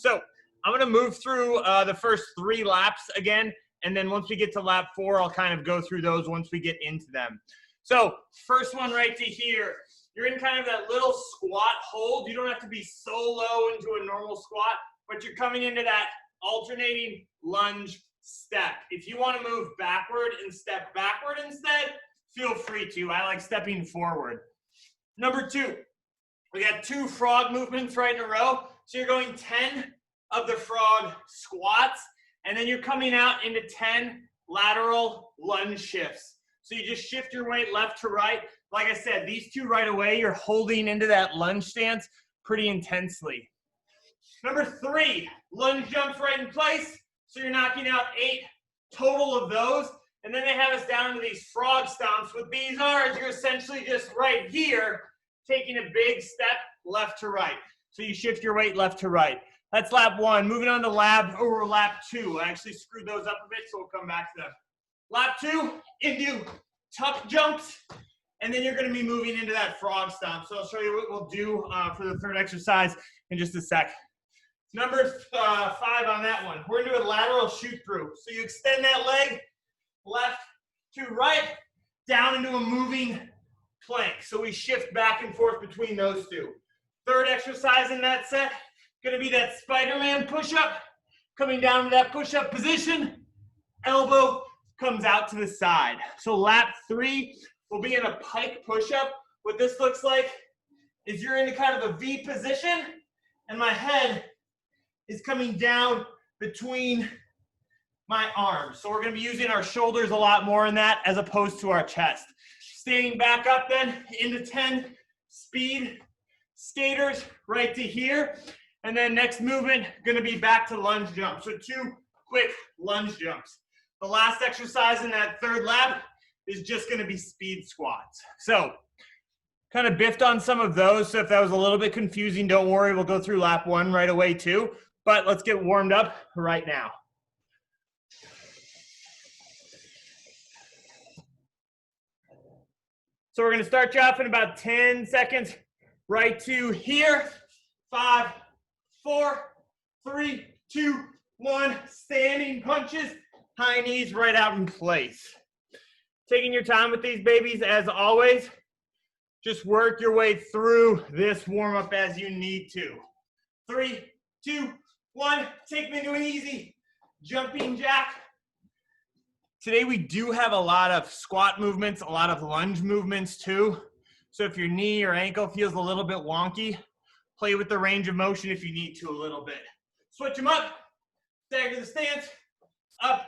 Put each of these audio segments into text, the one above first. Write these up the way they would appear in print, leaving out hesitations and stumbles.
So I'm gonna move through the first 3 laps again, and then once we get to lap 4, I'll kind of go through those once we get into them. So first one right to here, you're in kind of that little squat hold. You don't have to be so low into a normal squat, but you're coming into that alternating lunge step. If you want to move backward and step backward instead, feel free to. I like stepping forward. Number 2, we got 2 frog movements right in a row. So you're going 10 of the frog squats, and then you're coming out into 10 lateral lunge shifts. So you just shift your weight left to right. Like I said, these 2 right away, you're holding into that lunge stance pretty intensely. Number 3, lunge jumps right in place. So you're knocking out 8 total of those. And then they have us down into these frog stomps. What these are is you're essentially just right here, taking a big step left to right. So you shift your weight left to right. That's lap 1. Moving on to lap 2. I actually screwed those up a bit, so we'll come back to them. Lap 2, into tuck jumps, and then you're going to be moving into that frog stomp. So I'll show you what we'll do for the 3rd exercise in just a sec. Number 5 on that one, we're going to do a lateral shoot through. So you extend that leg left to right, down into a moving plank. So we shift back and forth between those 2. 3rd exercise in that set, going to be that Spider-Man push-up, coming down to that push-up position, elbow comes out to the side. So lap 3 will be in a pike push-up. What this looks like is you're in kind of a V position, and my head is coming down between my arms. So we're going to be using our shoulders a lot more in that as opposed to our chest. Standing back up then into 10 speed skaters right to here. And then next movement, going to be back to lunge jumps. So 2 quick lunge jumps. The last exercise in that 3rd lap is just going to be speed squats. So kind of biffed on some of those. So if that was a little bit confusing, don't worry. We'll go through lap 1 right away too. But let's get warmed up right now. So we're going to start you off in about 10 seconds right to here. 5, 4, 3, 2, 1. Standing punches, high knees right out in place. Taking your time with these babies as always. Just work your way through this warm-up as you need to. 3, 2, 1. Take me to an easy jumping jack. Today we do have a lot of squat movements, a lot of lunge movements too. So if your knee or ankle feels a little bit wonky, play with the range of motion if you need to a little bit. Switch them up, stagger the stance, up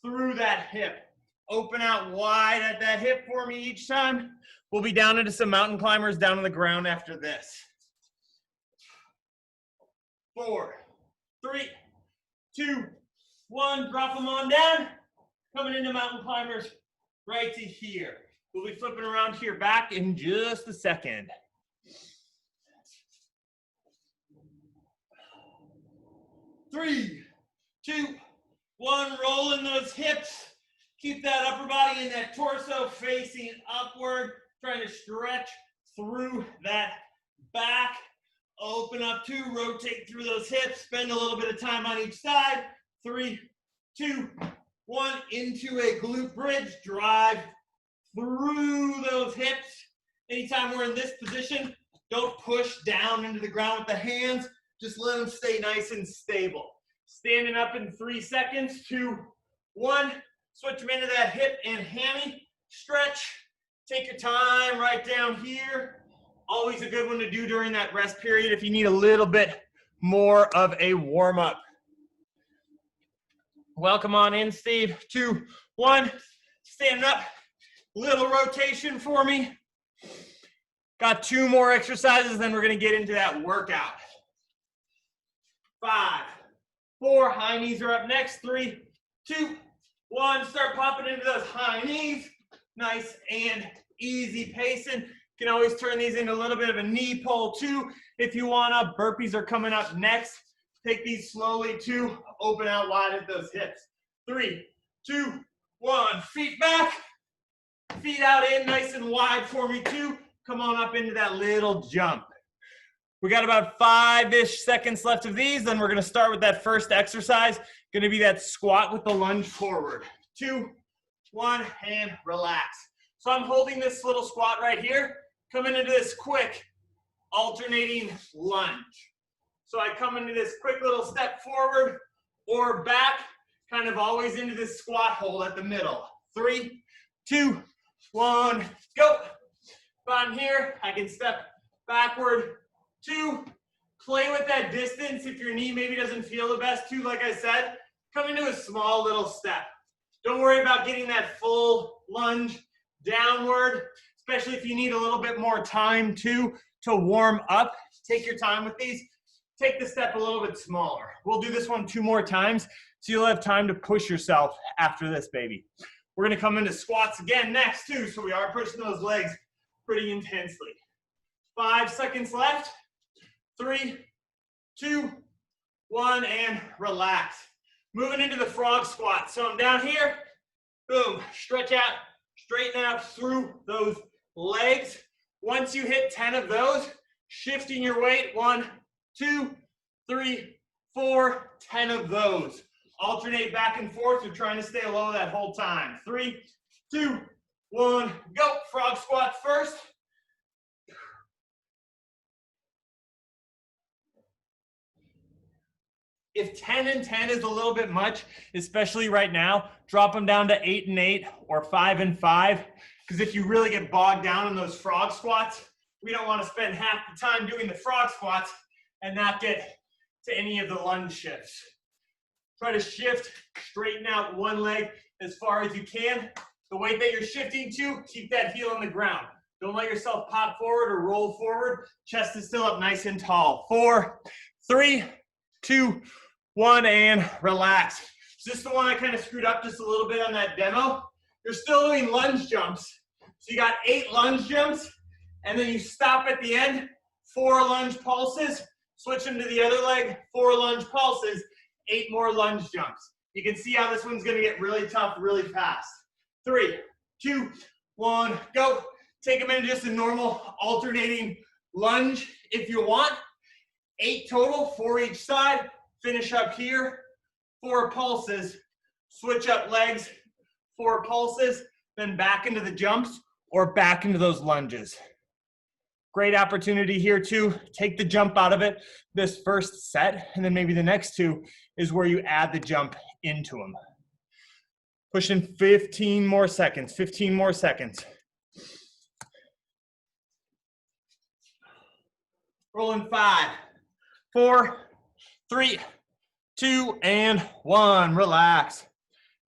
through that hip. Open out wide at that hip for me each time. We'll be down into some mountain climbers down on the ground after this. 4, 3, 2, 1. Drop them on down. Coming into mountain climbers right to here. We'll be flipping around here back in just a second. 3, 2, 1. Rolling those hips. Keep that upper body and that torso facing upward. Trying to stretch through that back. Open up 2. Rotate through those hips. Spend a little bit of time on each side. 3, 2, 1. Into a glute bridge. Drive through those hips. Anytime we're in this position, don't push down into the ground with the hands. Just let them stay nice and stable. Standing up in 3 seconds. 2, 1. Switch them into that hip and hammy stretch. Take your time right down here. Always a good one to do during that rest period if you need a little bit more of a warm-up. Welcome on in, Steve. 2, 1. Stand up. Little rotation for me. Got 2 more exercises, then we're going to get into that workout. 5, 4. High knees are up next. 3, 2, 1. Start popping into those high knees. Nice and easy pacing. You can always turn these into a little bit of a knee pull too if you want to. Burpees are coming up next. Take these slowly too. Open out wide at those hips. 3, 2, 1. Feet back. Feet out in nice and wide for me too. Come on up into that little jump. We got about 5-ish seconds left of these. Then we're going to start with that first exercise. Going to be that squat with the lunge forward. 2, 1, and relax. So I'm holding this little squat right here, coming into this quick alternating lunge. So I come into this quick little step forward or back, kind of always into this squat hold at the middle. 3, 2, 1, go. If I'm here, I can step backward. 2, play with that distance. If your knee maybe doesn't feel the best, 2, like I said, come into a small little step. Don't worry about getting that full lunge downward, especially if you need a little bit more time to warm up. Take your time with these. Take the step a little bit smaller. We'll do this one 2 more times, so you'll have time to push yourself after this, baby. We're gonna come into squats again next too, so we are pushing those legs pretty intensely. 5 seconds left. 3, 2, 1, and relax. Moving into the frog squat. So I'm down here, boom, stretch out, straighten out through those legs. Once you hit 10 of those, shifting your weight, 1, 2, 3, 4, 10 of those. Alternate back and forth. You're trying to stay low that whole time. 3, 2, 1, go. Frog squat first. If 10 and 10 is a little bit much, especially right now, drop them down to 8 and 8 or 5 and 5. Because if you really get bogged down in those frog squats, we don't want to spend half the time doing the frog squats and not get to any of the lunge shifts. Try to shift, straighten out one leg as far as you can. The weight that you're shifting to, keep that heel on the ground. Don't let yourself pop forward or roll forward. Chest is still up nice and tall. 4, 3, 2, 1, and relax. So this is the one I kind of screwed up just a little bit on that demo. You're still doing lunge jumps. So you got 8 lunge jumps, and then you stop at the end, 4 lunge pulses, switch them to the other leg, 4 lunge pulses, 8 more lunge jumps. You can see how this one's gonna get really tough really fast. 3, 2, 1, go. Take them into just a normal alternating lunge if you want. 8 total, 4 each side. Finish up here, 4 pulses. Switch up legs, 4 pulses, then back into the jumps or back into those lunges. Great opportunity here to take the jump out of it this first set, and then maybe the next 2 is where you add the jump into them. Pushing 15 more seconds, 15 more seconds. Rolling 5, 4, 3, 2, and 1. Relax.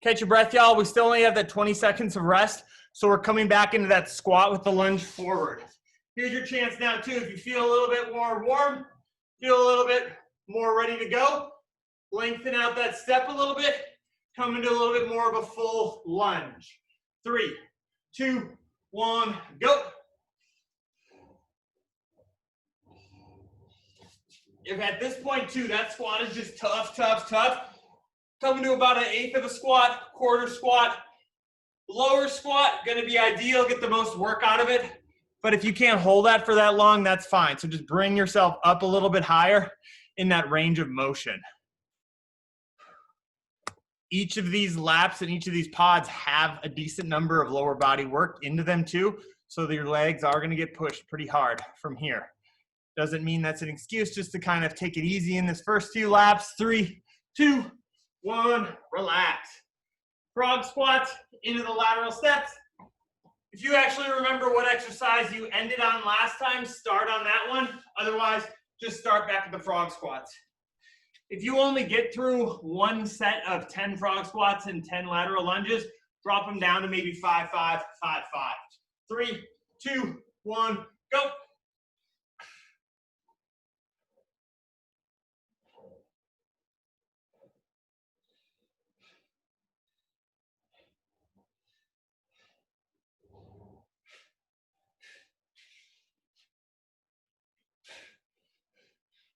Catch your breath, y'all. We still only have that 20 seconds of rest, so we're coming back into that squat with the lunge forward. Here's your chance now, too. If you feel a little bit more warm, feel a little bit more ready to go, lengthen out that step a little bit, come into a little bit more of a full lunge. 3, 2, 1, go. If at this point, too, that squat is just tough, tough, tough, come into about 1/8 of a squat, quarter squat, lower squat, gonna be ideal, get the most work out of it. But if you can't hold that for that long, that's fine. So just bring yourself up a little bit higher in that range of motion. Each of these laps and each of these pods have a decent number of lower body work into them too. So that your legs are gonna get pushed pretty hard from here. Doesn't mean that's an excuse, just to kind of take it easy in this first few laps. 3, 2, 1, relax. Frog squats into the lateral steps. If you actually remember what exercise you ended on last time, start on that one. Otherwise, just start back at the frog squats. If you only get through one set of 10 frog squats and 10 lateral lunges, drop them down to maybe 5, 5, 5, 5. 3, 2, 1, go.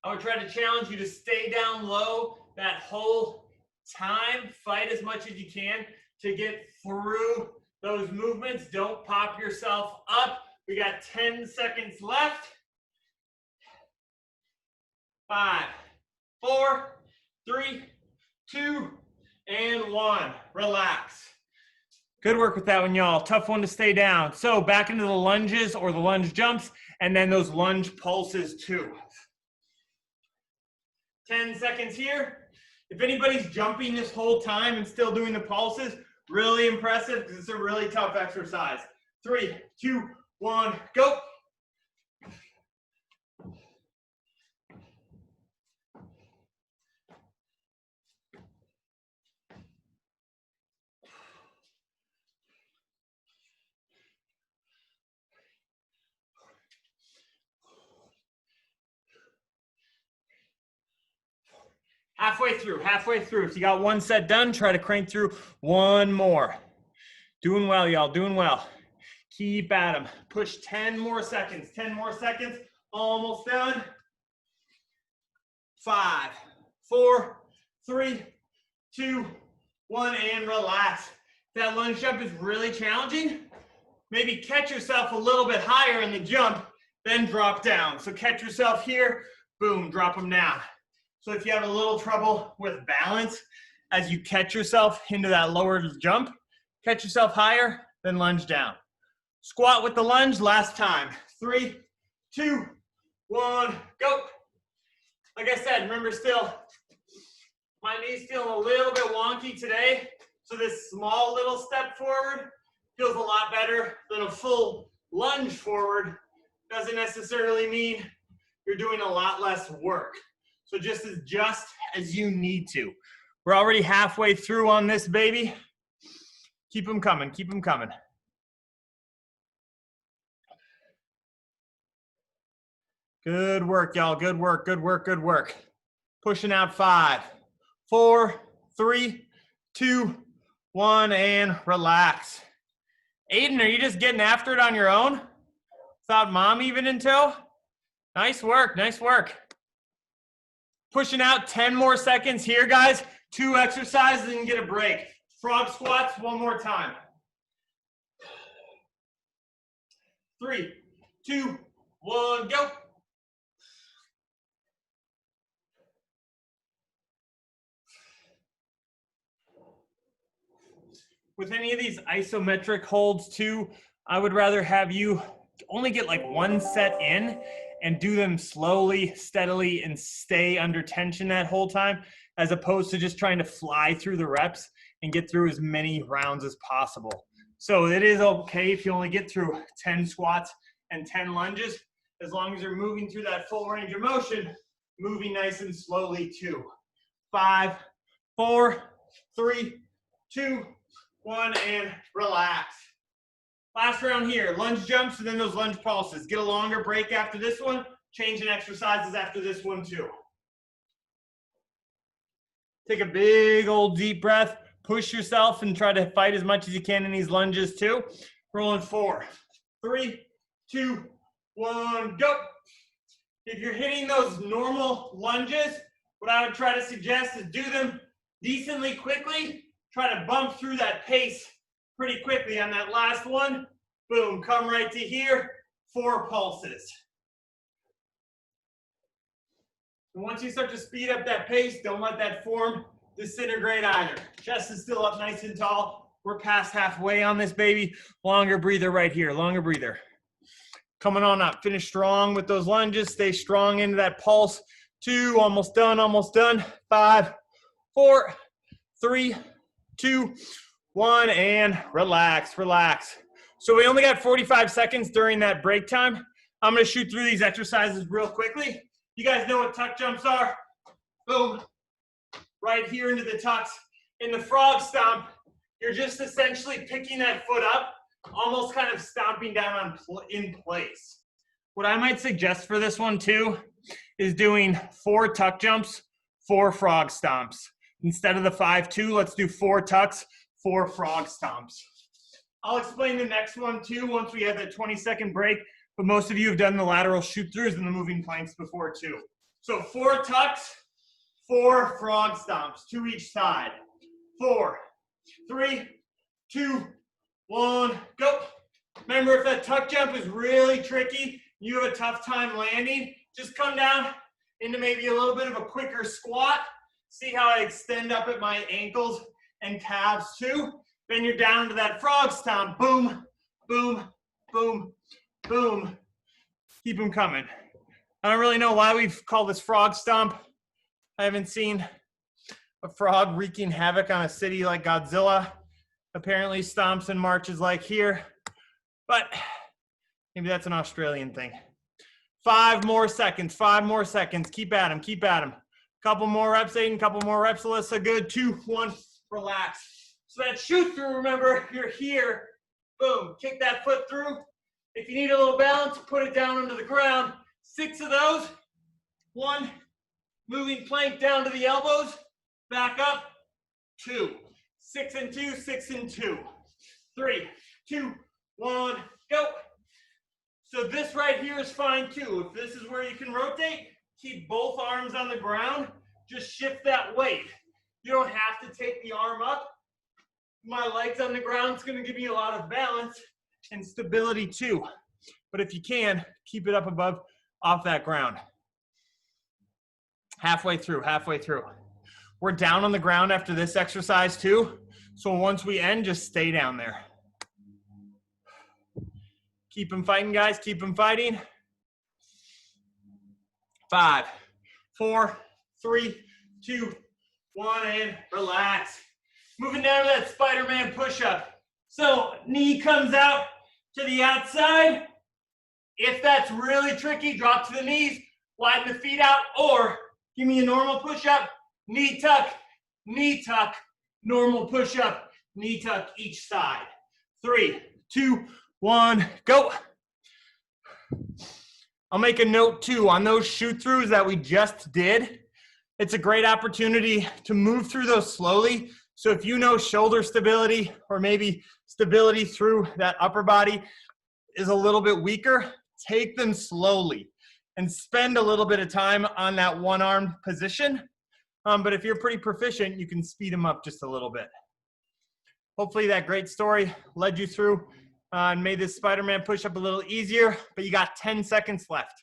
I would try to challenge you to stay down low that whole time. Fight as much as you can to get through those movements. Don't pop yourself up. We got 10 seconds left. 5, 4, 3, 2, and 1. Relax. Good work with that one, y'all. Tough one to stay down. So back into the lunges or the lunge jumps, and then those lunge pulses too. 10 seconds here. If anybody's jumping this whole time and still doing the pulses, really impressive because it's a really tough exercise. 3, 2, 1, go. Halfway through, halfway through. If you got one set done, try to crank through one more. Doing well, y'all, doing well. Keep at them. Push 10 more seconds, 10 more seconds. Almost done. 5, 4, 3, 2, 1, and relax. If that lunge jump is really challenging, maybe catch yourself a little bit higher in the jump, then drop down. So catch yourself here, boom, drop them down. So if you have a little trouble with balance, as you catch yourself into that lower jump, catch yourself higher, then lunge down. Squat with the lunge, last time. 3, 2, 1, go. Like I said, remember still, my knee's feeling a little bit wonky today, so this small little step forward feels a lot better than a full lunge forward. Doesn't necessarily mean you're doing a lot less work. So just as you need to. We're already halfway through on this baby. Keep them coming, keep them coming. Good work, y'all, good work, good work, good work. Pushing out 5, 4, 3, 2, 1, and relax. Aiden, are you just getting after it on your own? Without mom even in tow? Nice work, nice work. Pushing out 10 more seconds here, guys. 2 exercises and get a break. Frog squats, one more time. 3, 2, 1, go. With any of these isometric holds too, I would rather have you only get like one set in and do them slowly, steadily, and stay under tension that whole time, as opposed to just trying to fly through the reps and get through as many rounds as possible. So it is okay if you only get through 10 squats and 10 lunges, as long as you're moving through that full range of motion, moving nice and slowly too. 5, 4, 3, 2, 1, and relax. Last round here, lunge jumps and then those lunge pulses. Get a longer break after this one, changing exercises after this one too. Take a big old deep breath, push yourself and try to fight as much as you can in these lunges too. Rolling 4, 3, 2, 1, go. If you're hitting those normal lunges, what I would try to suggest is do them decently quickly. Try to bump through that pace pretty quickly on that last one. Boom, come right to here, 4 pulses. And once you start to speed up that pace, don't let that form disintegrate either. Chest is still up nice and tall. We're past halfway on this baby. Longer breather right here, longer breather. Coming on up, finish strong with those lunges. Stay strong into that pulse. 2, almost done. 5, 4, 3, 2, 1, and relax, relax. So we only got 45 seconds during that break time. I'm gonna shoot through these exercises real quickly. You guys know what tuck jumps are? Boom, right here into the tucks. In the frog stomp, you're just essentially picking that foot up, almost kind of stomping down in place. What I might suggest for this one too is doing 4 tuck jumps, 4 frog stomps. Instead of the 5-2, let's do 4 tucks, 4 frog stomps. I'll explain the next one too once we have that 20-second break, but most of you have done the lateral shoot-throughs and the moving planks before too. So 4 tucks, 4 frog stomps, 2 each side. 4, 3, 2, 1, go. Remember, if that tuck jump is really tricky, you have a tough time landing, just come down into maybe a little bit of a quicker squat. See how I extend up at my ankles and calves too. Then you're down to that frog stomp. Boom, boom, boom, boom. Keep them coming. I don't really know why we've called this frog stomp. I haven't seen a frog wreaking havoc on a city like Godzilla. Apparently stomps and marches like here, but maybe that's an Australian thing. 5 more seconds, 5 more seconds. Keep at them, keep at them. Couple more reps, Aiden, couple more reps, Alyssa. Good, 2, 1, relax. So that shoot through, remember, you're here. Boom, kick that foot through. If you need a little balance, put it down onto the ground. 6 of those. 1, moving plank down to the elbows. Back up. 2, 6 and 2, 6 and 2. 3, 2, 1, go. So this right here is fine too. If this is where you can rotate, keep both arms on the ground. Just shift that weight. You don't have to take the arm up. My legs on the ground is going to give me a lot of balance and stability too. But if you can, keep it up above, off that ground. Halfway through, halfway through. We're down on the ground after this exercise too. So once we end, just stay down there. Keep them fighting, guys. Keep them fighting. 5, 4, 3, 2, 1, and relax. Moving down to that Spider-Man push-up. So knee comes out to the outside. If that's really tricky, drop to the knees, widen the feet out, or give me a normal push-up, knee tuck, normal push-up, knee tuck each side. 3, 2, 1, go. I'll make a note too on those shoot throughs that we just did. It's a great opportunity to move through those slowly. So if you know shoulder stability or maybe stability through that upper body is a little bit weaker, take them slowly and spend a little bit of time on that one-armed position. But if you're pretty proficient, you can speed them up just a little bit. Hopefully that great story led you through and made this Spider-Man push-up a little easier, but you got 10 seconds left.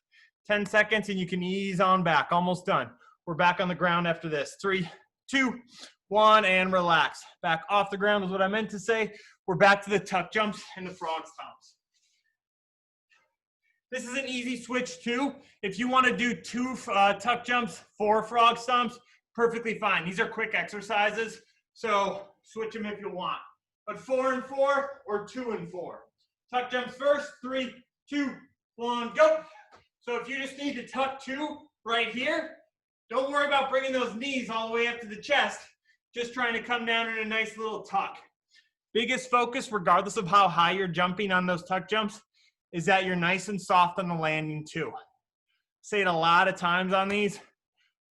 10 seconds and you can ease on back, almost done. We're back on the ground after this. 3, 2, 1, and relax. Back off the ground is what I meant to say. We're back to the tuck jumps and the frog stomps. This is an easy switch too. If you want to do 2 tuck jumps, 4 frog stomps, perfectly fine. These are quick exercises, so switch them if you want. But 4 and 4 or 2 and 4. Tuck jumps first. 3, 2, 1, go. So if you just need to tuck 2 right here, don't worry about bringing those knees all the way up to the chest. Just trying to come down in a nice little tuck. Biggest focus, regardless of how high you're jumping on those tuck jumps, is that you're nice and soft on the landing too. Say it a lot of times on these,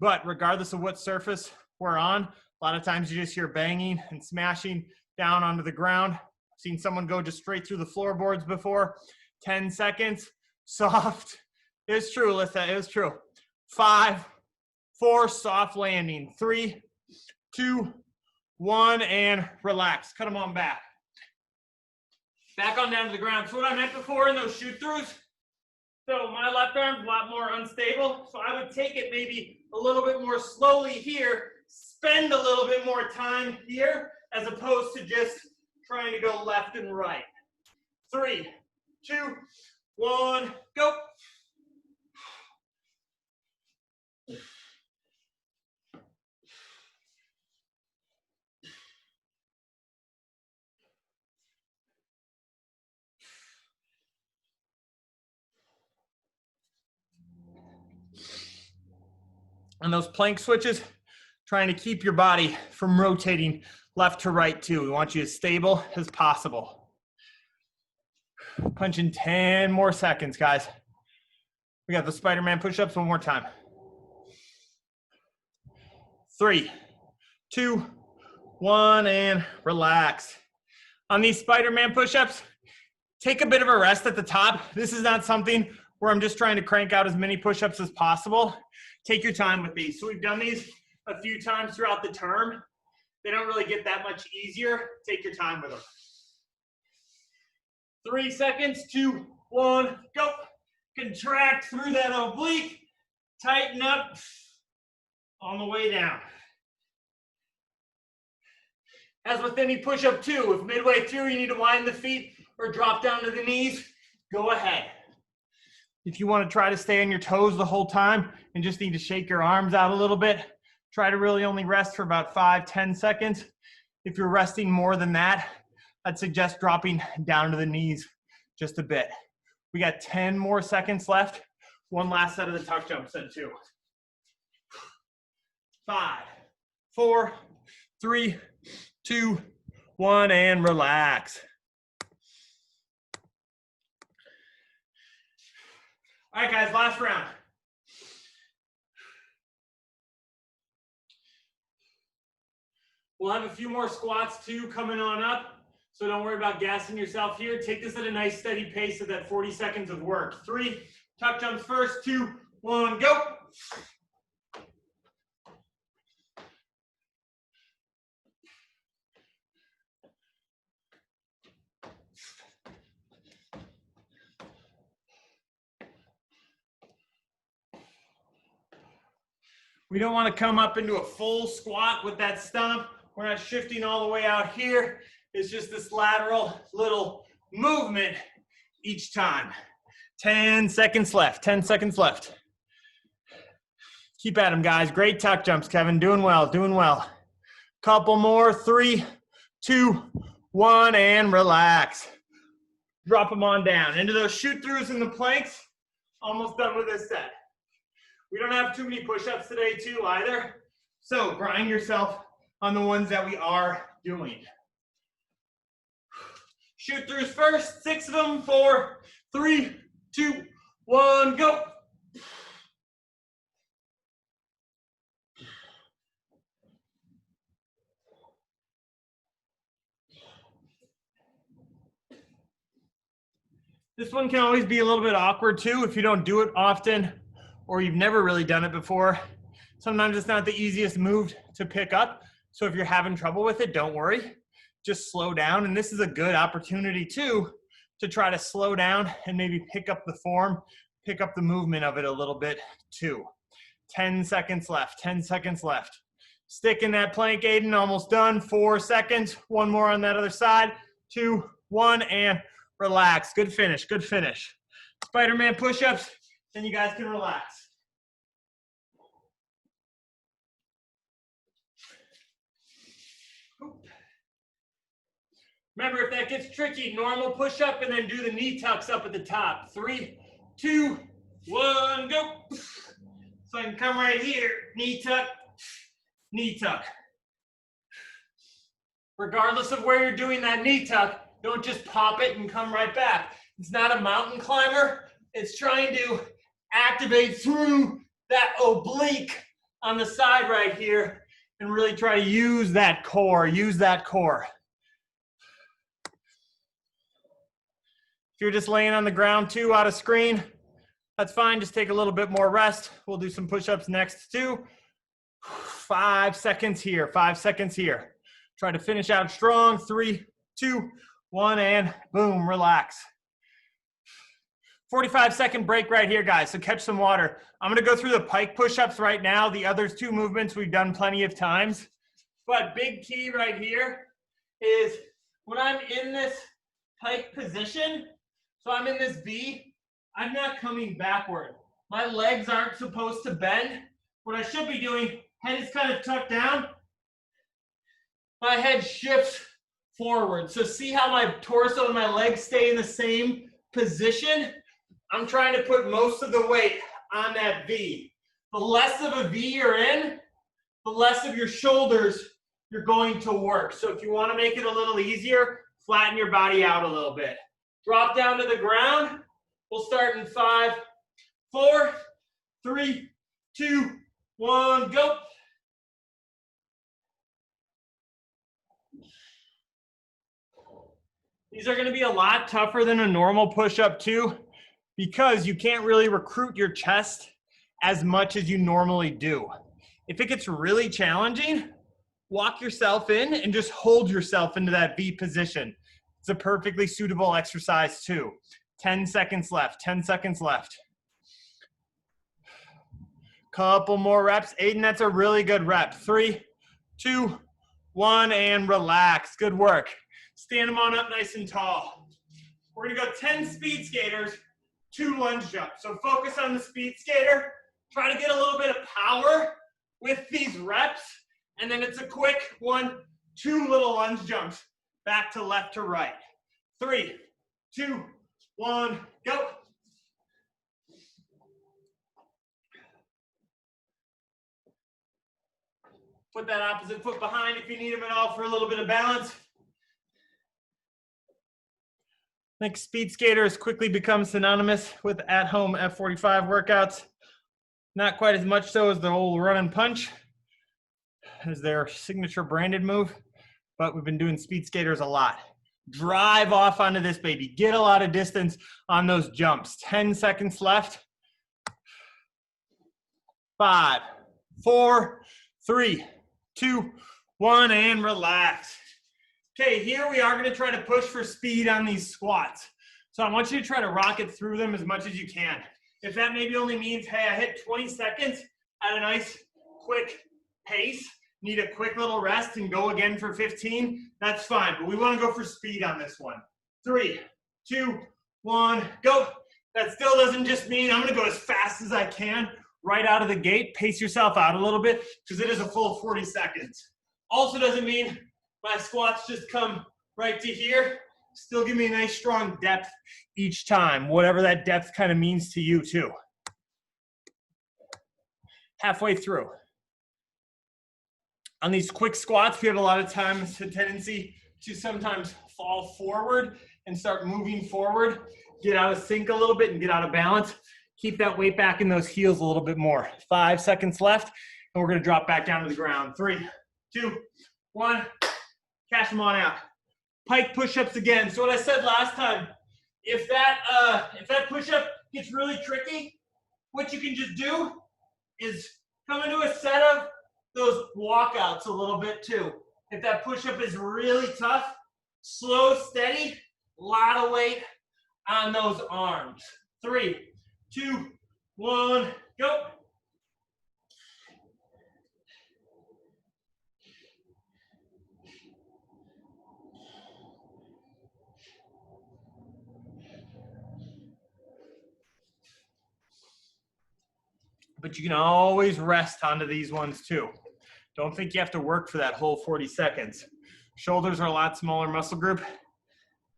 but regardless of what surface we're on, a lot of times you just hear banging and smashing down onto the ground. I've seen someone go just straight through the floorboards before. 10 seconds, soft. It was true, Alyssa, it was true. 5, 4, soft landing. 3, 2, 1, and relax. Cut them on back. Back on down to the ground. So what I meant before in those shoot throughs, so my left arm's a lot more unstable, so I would take it maybe a little bit more slowly here, spend a little bit more time here, as opposed to just trying to go left and right. 3, 2, 1, go. And those plank switches, trying to keep your body from rotating left to right too. We want you as stable as possible. Punch in 10 more seconds, guys. We got the Spider-Man push-ups one more time. 3, 2, 1, and relax. On these Spider-Man push-ups, take a bit of a rest at the top. This is not something where I'm just trying to crank out as many push-ups as possible. Take your time with these. So we've done these a few times throughout the term. They don't really get that much easier. Take your time with them. 3 seconds, 2, 1, go. Contract through that oblique. Tighten up on the way down. As with any push-up too, if midway through you need to wind the feet or drop down to the knees, go ahead. If you want to try to stay on your toes the whole time and just need to shake your arms out a little bit, try to really only rest for about 5-10 seconds. If you're resting more than that, I'd suggest dropping down to the knees just a bit. We got 10 more seconds left. One last set of the tuck jump, set 2. 5, 4, 3, 2, 1, and relax. All right, guys, last round. We'll have a few more squats too coming on up, so don't worry about gassing yourself here. Take this at a nice steady pace of that 40 seconds of work. 3, tuck jumps first, 2, 1, go. We don't want to come up into a full squat with that stomp. We're not shifting all the way out here. It's just this lateral little movement each time. 10 seconds left, 10 seconds left. Keep at them, guys. Great tuck jumps, Kevin. Doing well, doing well. Couple more, 3, 2, 1, and relax. Drop them on down. Into those shoot throughs in the planks. Almost done with this set. We don't have too many push-ups today too either. So grind yourself on the ones that we are doing. Shoot throughs first, 6 of them, 4, 3, 2, 1, go. This one can always be a little bit awkward too if you don't do it often or you've never really done it before. Sometimes it's not the easiest move to pick up. So if you're having trouble with it, don't worry. Just slow down. And this is a good opportunity too to try to slow down and maybe pick up the form, pick up the movement of it a little bit too. 10 seconds left, 10 seconds left. Stick in that plank, Aiden, almost done. 4 seconds, one more on that other side. 2, 1, and relax. Good finish, good finish. Spider-Man push-ups, then you guys can relax. Remember, if that gets tricky, normal push-up and then do the knee tucks up at the top. 3, 2, 1, go. So I can come right here, knee tuck, knee tuck. Regardless of where you're doing that knee tuck, don't just pop it and come right back. It's not a mountain climber. It's trying to activate through that oblique on the side right here and really try to use that core, use that core. If you're just laying on the ground too, out of screen, that's fine. Just take a little bit more rest. We'll do some push-ups next too. 5 seconds here, 5 seconds here. Try to finish out strong. 3, 2, 1, and boom, relax. 45-second break right here, guys, so catch some water. I'm gonna go through the pike push-ups right now. The other 2 movements we've done plenty of times. But big key right here is when I'm in this pike position, so I'm in this V, I'm not coming backward. My legs aren't supposed to bend. What I should be doing, head is kind of tucked down. My head shifts forward. So see how my torso and my legs stay in the same position? I'm trying to put most of the weight on that V. The less of a V you're in, the less of your shoulders you're going to work. So if you want to make it a little easier, flatten your body out a little bit. Drop down to the ground. We'll start in 5, 4, 3, 2, 1, go. These are going to be a lot tougher than a normal push-up too, because you can't really recruit your chest as much as you normally do. If it gets really challenging, walk yourself in and just hold yourself into that V position. It's a perfectly suitable exercise too. 10 seconds left, 10 seconds left. Couple more reps. Aiden, that's a really good rep. 3, 2, 1, and relax. Good work. Stand them on up nice and tall. We're gonna go 10 speed skaters, 2 lunge jumps. So focus on the speed skater. Try to get a little bit of power with these reps. And then it's a quick 1, 2 little lunge jumps. Back to left to right. 3, 2, 1, go. Put that opposite foot behind if you need them at all for a little bit of balance. I think speed skaters quickly become synonymous with at-home F45 workouts. Not quite as much so as the old run and punch as their signature branded move, but we've been doing speed skaters a lot. Drive off onto this baby. Get a lot of distance on those jumps. 10 seconds left. 5, 4, 3, 2, 1, and relax. Okay, here we are going to try to push for speed on these squats. So I want you to try to rocket through them as much as you can. If that maybe only means, hey, I hit 20 seconds at a nice quick pace, need a quick little rest and go again for 15, that's fine. But we want to go for speed on this one. 3, 2, 1, go. That still doesn't just mean I'm going to go as fast as I can right out of the gate. Pace yourself out a little bit because it is a full 40 seconds. Also doesn't mean my squats just come right to here. Still give me a nice strong depth each time, whatever that depth kind of means to you too. Halfway through. On these quick squats, we have a lot of times a tendency to sometimes fall forward and start moving forward, get out of sync a little bit and get out of balance. Keep that weight back in those heels a little bit more. 5 seconds left, and we're gonna drop back down to the ground. 3, 2, 1, cash them on out. Pike push-ups again. So what I said last time, if that push-up gets really tricky, what you can just do is come into a set of those walkouts a little bit too. If that push-up is really tough, slow, steady, a lot of weight on those arms. 3, 2, 1, go. But you can always rest onto these ones too. Don't think you have to work for that whole 40 seconds. Shoulders are a lot smaller muscle group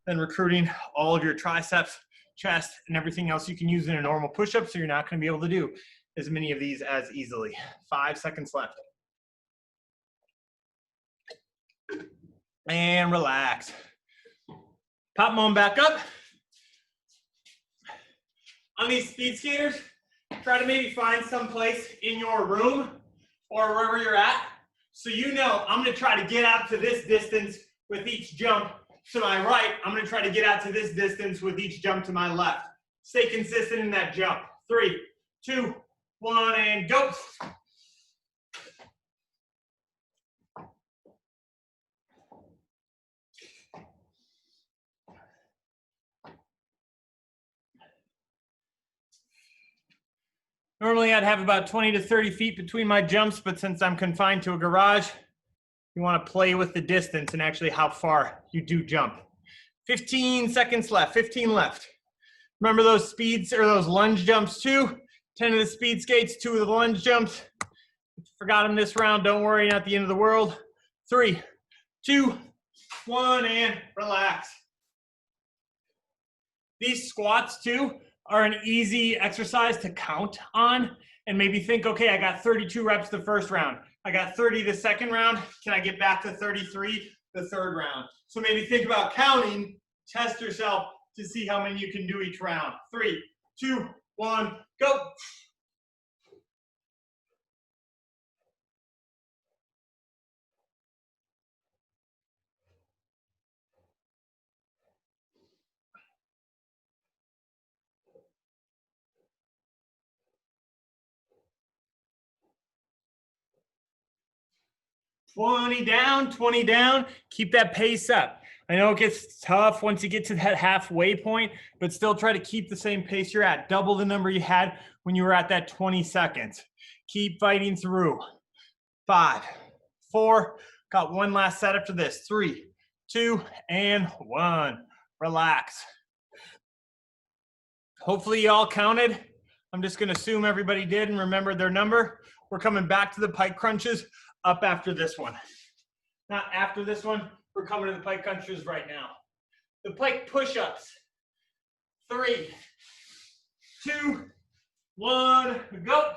than recruiting all of your triceps, chest, and everything else you can use in a normal push-up, so you're not going to be able to do as many of these as easily. 5 seconds left. And relax. Pop them on back up. On these speed skaters, try to maybe find some place in your room or wherever you're at. So you know, I'm going to try to get out to this distance with each jump to my right. I'm going to try to get out to this distance with each jump to my left. Stay consistent in that jump. 3, 2, 1, and go. Normally I'd have about 20 to 30 feet between my jumps, but since I'm confined to a garage, you want to play with the distance and actually how far you do jump. 15 seconds left, 15 left. Remember those speeds or those lunge jumps too? 10 of the speed skates, 2 of the lunge jumps. If you forgot them this round, don't worry, not the end of the world. 3, 2, 1, and relax. These squats too are an easy exercise to count on and maybe think, okay, I got 32 reps the first round. I got 30 the second round. Can I get back to 33 the third round? So maybe think about counting, test yourself to see how many you can do each round. 3, 2, 1, go. $20 down, 20 down. Keep that pace up. I know it gets tough once you get to that halfway point, but still try to keep the same pace you're at. Double the number you had when you were at that 20 seconds. Keep fighting through. 5, 4, got one last set after this. 3, 2, and 1. Relax. Hopefully you all counted. I'm just gonna assume everybody did and remembered their number. We're coming back to the pike crunches up after this one. Not after this one, we're coming to the pike crunches right now. The pike push-ups. 3, 2, 1, go.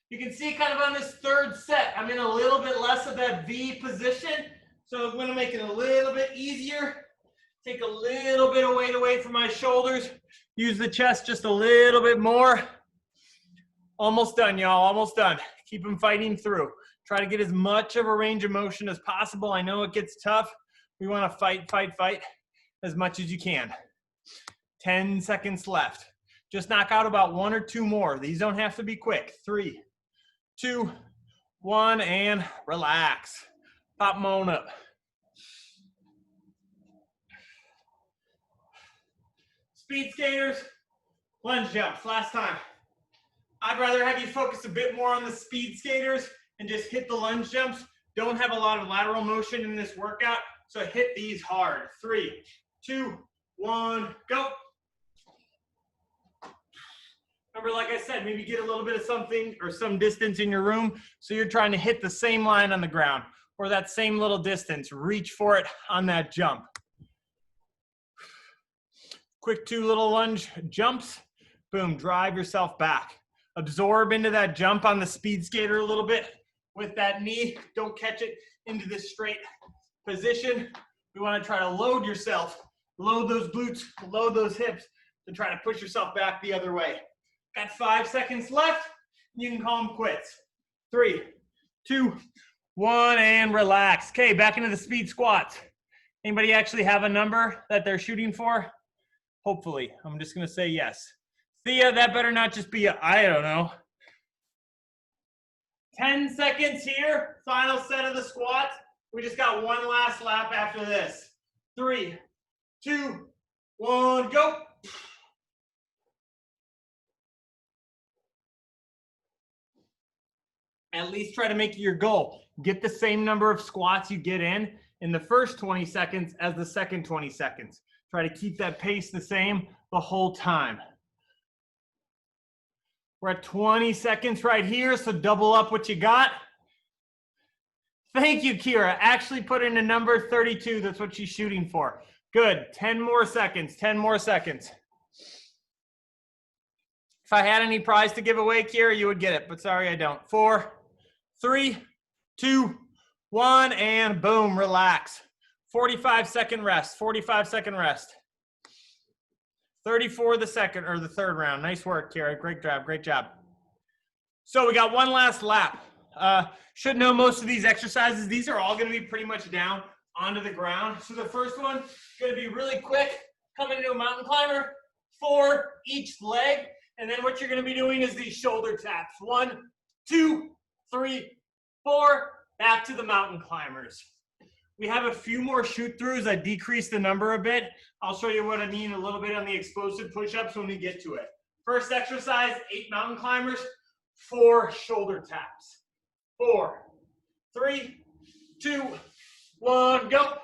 You can see kind of on this third set, I'm in a little bit less of that V position. So I'm gonna make it a little bit easier. Take a little bit of weight away from my shoulders. Use the chest just a little bit more. Almost done, y'all, almost done. Keep them fighting through. Try to get as much of a range of motion as possible. I know it gets tough. We wanna fight, fight, fight as much as you can. 10 seconds left. Just knock out about 1 or 2 more. These don't have to be quick. 3, 2, 1, and relax. Pop them on up. Speed skaters, lunge jumps, last time. I'd rather have you focus a bit more on the speed skaters and just hit the lunge jumps. Don't have a lot of lateral motion in this workout, so hit these hard. 3, 2, 1, go. Remember, like I said, maybe get a little bit of something or some distance in your room, so you're trying to hit the same line on the ground or that same little distance. Reach for it on that jump. Quick 2 little lunge jumps. Boom, drive yourself back. Absorb into that jump on the speed skater a little bit with that knee. Don't catch it into this straight position. We want to try to load yourself, load those glutes, load those hips to try to push yourself back the other way. Got 5 seconds left. You can call them quits. 3, 2, 1, and relax. Okay, back into the speed squats. Anybody actually have a number that they're shooting for? Hopefully. I'm just going to say yes. Thea, that better not just be a, I don't know. 10 seconds here. Final set of the squats. We just got one last lap after this. 3, 2, 1, go. At least try to make it your goal. Get the same number of squats you get in the first 20 seconds as the second 20 seconds. Try to keep that pace the same the whole time. We're at 20 seconds right here, so double up what you got. Thank you, Kira. Actually put in a number 32. That's what she's shooting for. Good. 10 more seconds. 10 more seconds. If I had any prize to give away, Kira, you would get it, but sorry, I don't. 4, 3, 2, 1, and boom, relax. 45-second rest. 45-second rest. 34 the second or the third round. Nice work, Kira. Great job. Great job. So we got one last lap. Should know most of these exercises. These are all going to be pretty much down onto the ground. So the first one is going to be really quick. Coming into a mountain climber. 4 each leg. And then what you're going to be doing is these shoulder taps. 1, 2, 3, 4. Back to the mountain climbers. We have a few more shoot throughs. I decreased the number a bit. I'll show you what I mean a little bit on the explosive push-ups when we get to it. First exercise, 8 mountain climbers, 4 shoulder taps. 4, 3, 2, 1, go.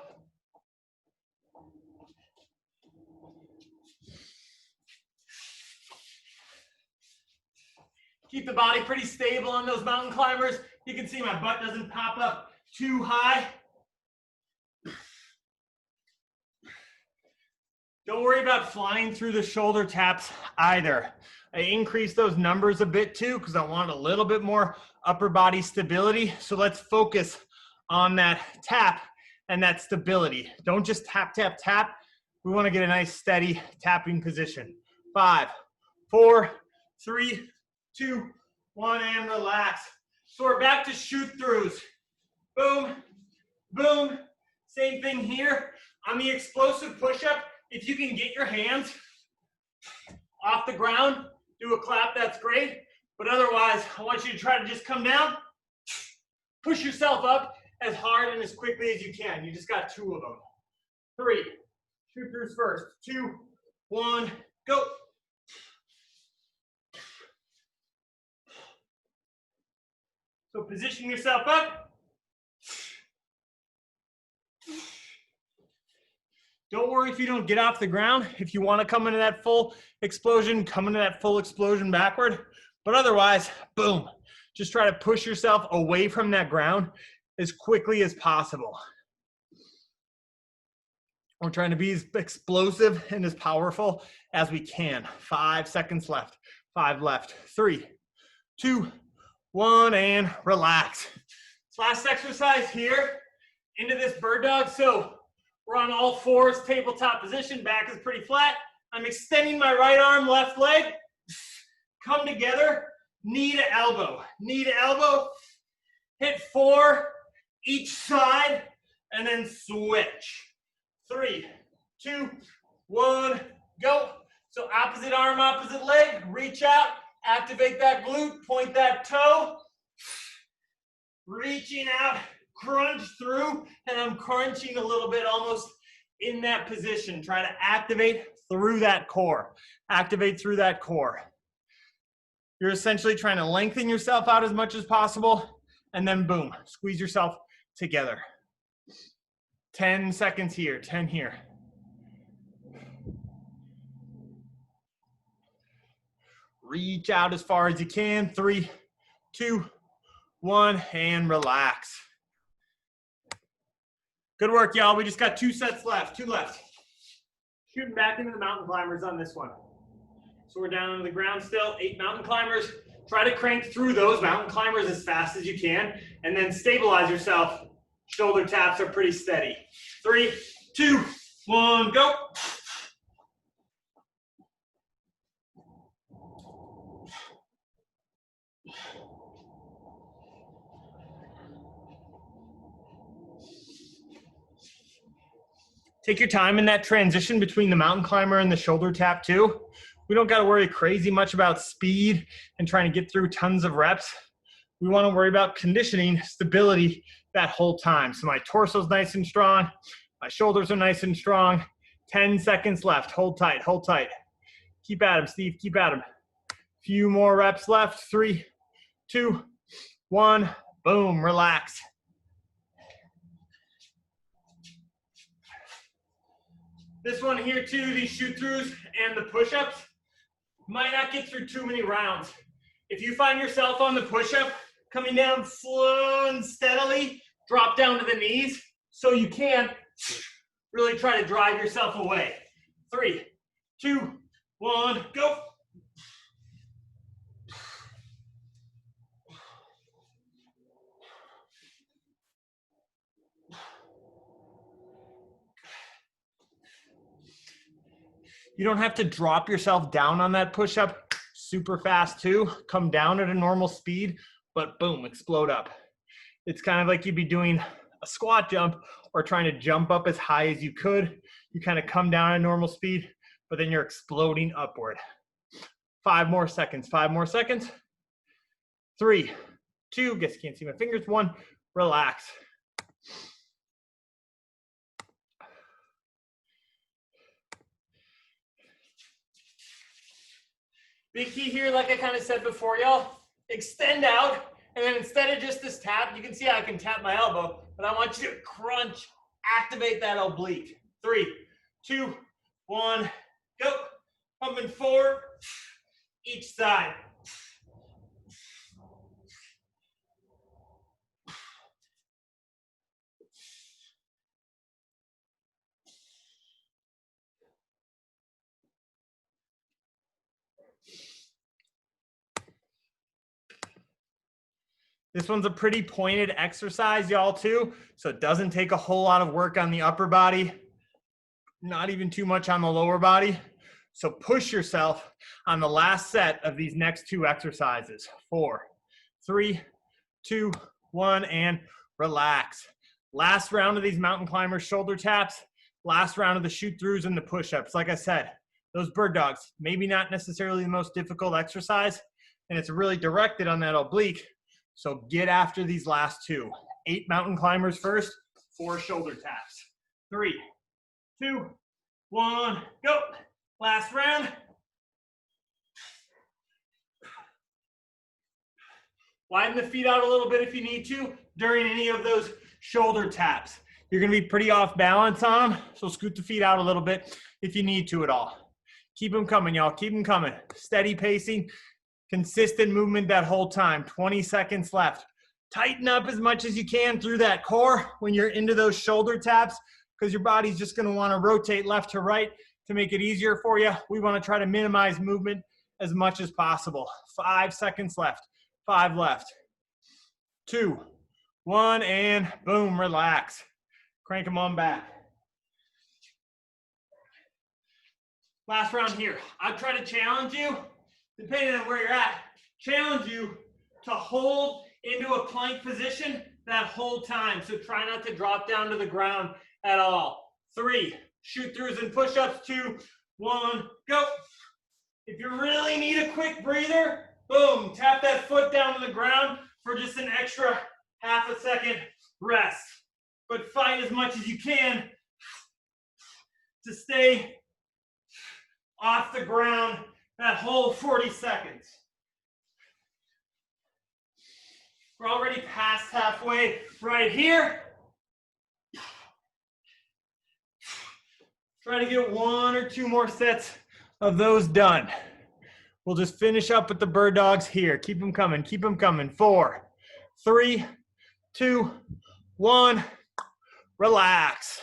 Keep the body pretty stable on those mountain climbers. You can see my butt doesn't pop up too high. Don't worry about flying through the shoulder taps either. I increased those numbers a bit too because I want a little bit more upper body stability. So let's focus on that tap and that stability. Don't just tap, tap, tap. We want to get a nice steady tapping position. 5, 4, 3, 2, 1, and relax. So we're back to shoot throughs. Boom, boom. Same thing here. On the explosive push-up, if you can get your hands off the ground, do a clap, that's great. But otherwise, I want you to try to just come down, push yourself up as hard and as quickly as you can. You just got 2 of them. 3, shoot throughs first. 2, 1, go. So position yourself up. Don't worry if you don't get off the ground. If you want to come into that full explosion, come into that full explosion backward. But otherwise, boom. Just try to push yourself away from that ground as quickly as possible. We're trying to be as explosive and as powerful as we can. 5 seconds left. 5 left. 3, 2, 1, and relax. This last exercise here, into this bird dog. So we're on all fours, tabletop position. Back is pretty flat. I'm extending my right arm, left leg. Come together, knee to elbow. Knee to elbow. Hit 4 each side, and then switch. 3, 2, 1, go. So opposite arm, opposite leg. Reach out, activate that glute, point that toe. Reaching out, crunch through, and I'm crunching a little bit almost in that position. Try to activate through that core. Activate through that core. You're essentially trying to lengthen yourself out as much as possible, and then boom, squeeze yourself together. 10 seconds here, 10 here. Reach out as far as you can. 3, 2, 1, and relax. Good work, y'all. We just got 2 sets left, 2 left. Shooting back into the mountain climbers on this one. So we're down on the ground still, 8 mountain climbers. Try to crank through those mountain climbers as fast as you can, and then stabilize yourself. Shoulder taps are pretty steady. 3, 2, 1, go. Take your time in that transition between the mountain climber and the shoulder tap too. We don't got to worry crazy much about speed and trying to get through tons of reps. We want to worry about conditioning, stability that whole time. So my torso's nice and strong. My shoulders are nice and strong. 10 seconds left. Hold tight, hold tight. Keep at him, Steve, keep at him. Few more reps left. 3, 2, 1, boom, relax. This one here too, these shoot throughs and the push-ups, might not get through too many rounds. If you find yourself on the push-up, coming down slow and steadily, drop down to the knees so you can really try to drive yourself away. 3, 2, 1, go. You don't have to drop yourself down on that push-up super fast too. Come down at a normal speed, but boom, explode up. It's kind of like you'd be doing a squat jump or trying to jump up as high as you could. You kind of come down at normal speed, but then you're exploding upward. 5 more seconds, 5 more seconds. 3, 2, guess you can't see my fingers. 1, relax. Big key here, like I kind of said before, y'all, extend out, and then instead of just this tap, you can see how I can tap my elbow, but I want you to crunch, activate that oblique. 3, 2, 1, go. Pumping forward, each side. This one's a pretty pointed exercise, y'all, too. So it doesn't take a whole lot of work on the upper body, not even too much on the lower body. So push yourself on the last set of these next 2 exercises. 4, 3, 2, 1, and relax. Last round of these mountain climbers shoulder taps. Last round of the shoot throughs and the push-ups. Like I said, those bird dogs, maybe not necessarily the most difficult exercise, and it's really directed on that oblique. So get after these last 2. 8 mountain climbers first, 4 shoulder taps. 3, 2, 1, go. Last round. Widen the feet out a little bit if you need to during any of those shoulder taps. You're gonna be pretty off balance on them, so scoot the feet out a little bit if you need to at all. Keep them coming, y'all, keep them coming. Steady pacing, consistent movement that whole time, 20 seconds left. Tighten up as much as you can through that core when you're into those shoulder taps, because your body's just gonna wanna rotate left to right to make it easier for you. We wanna try to minimize movement as much as possible. 5 seconds left, 5 left, 2, 1, and boom, relax. Crank them on back. Last round here. I'll try to challenge you, depending on where you're at, challenge you to hold into a plank position that whole time. So try not to drop down to the ground at all. 3, shoot throughs and push-ups. 2, 1, go. If you really need a quick breather, boom, tap that foot down to the ground for just an extra half a second rest. But fight as much as you can to stay off the ground that whole 40 seconds. We're already past halfway right here. Try to get 1 or 2 more sets of those done. We'll just finish up with the bird dogs here. Keep them coming, keep them coming. 4, 3, 2, 1, relax.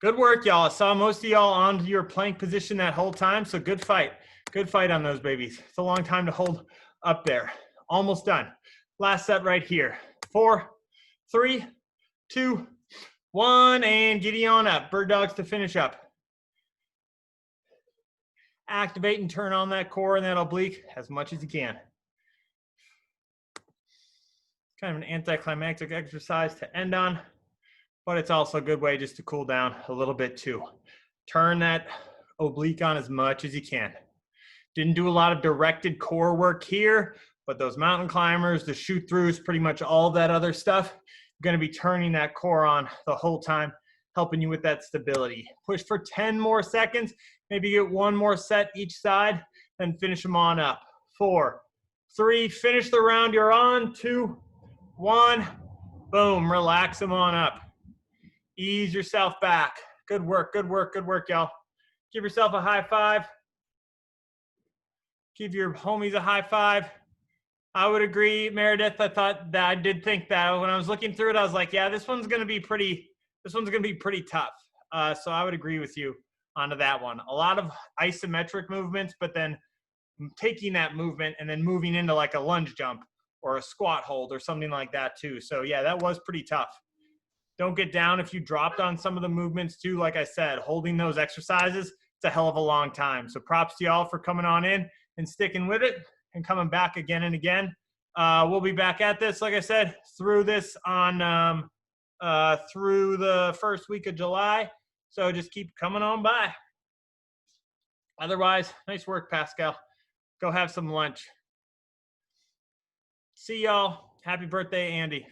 Good work, y'all. I saw most of y'all on your plank position that whole time, so good fight. Good fight on those babies. It's a long time to hold up there. Almost done. Last set right here. 4, 3, 2, 1, and giddy on up. Bird dogs to finish up. Activate and turn on that core and that oblique as much as you can. Kind of an anticlimactic exercise to end on, but it's also a good way just to cool down a little bit too. Turn that oblique on as much as you can. Didn't do a lot of directed core work here, but those mountain climbers, the shoot throughs, pretty much all that other stuff, you're going to be turning that core on the whole time, helping you with that stability. Push for 10 more seconds, maybe get 1 more set each side, then finish them on up. 4, 3, finish the round you're on. 2, 1, boom, relax them on up. Ease yourself back. Good work, good work, good work, y'all. Give yourself a high five. Give your homies a high five. I would agree, Meredith. I did think that when I was looking through it, I was like, yeah, this one's going to be pretty tough. So I would agree with you onto that one. A lot of isometric movements, but then taking that movement and then moving into like a lunge jump or a squat hold or something like that too. So yeah, that was pretty tough. Don't get down if you dropped on some of the movements too. Like I said, holding those exercises, it's a hell of a long time. So props to y'all for coming on in and sticking with it and coming back again and again. We'll be back at this, like I said, through this on through the first week of July. So just keep coming on by. Otherwise, nice work, Pascal. Go have some lunch. See y'all. Happy birthday, Andy.